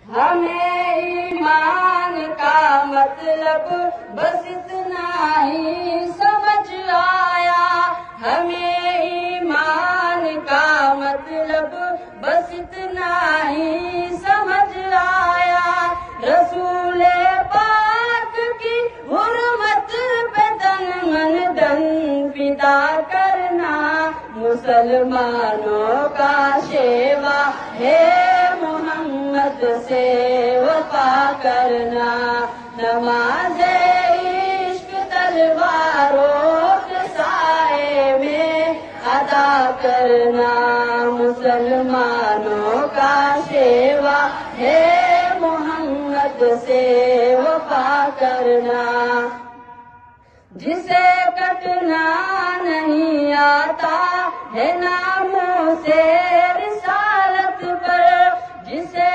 ہمیں ایمان کا مطلب بس اتنا ہی سمجھ آیا، ہمیں ایمان کا مطلب بس اتنا ہی سمجھ آیا، رسول پاک کی حرمت پہ تن من دن فدا کرنا مسلمانوں کا شیوا ہے، محمد سے وفا کرنا، نماز عشق تلواروں کے سائے میں ادا کرنا مسلمانوں کا شیوا ہے، محمد سے وفا کرنا، جسے کٹنا نہیں آتا ہے ناموں سے رسالت پر، جسے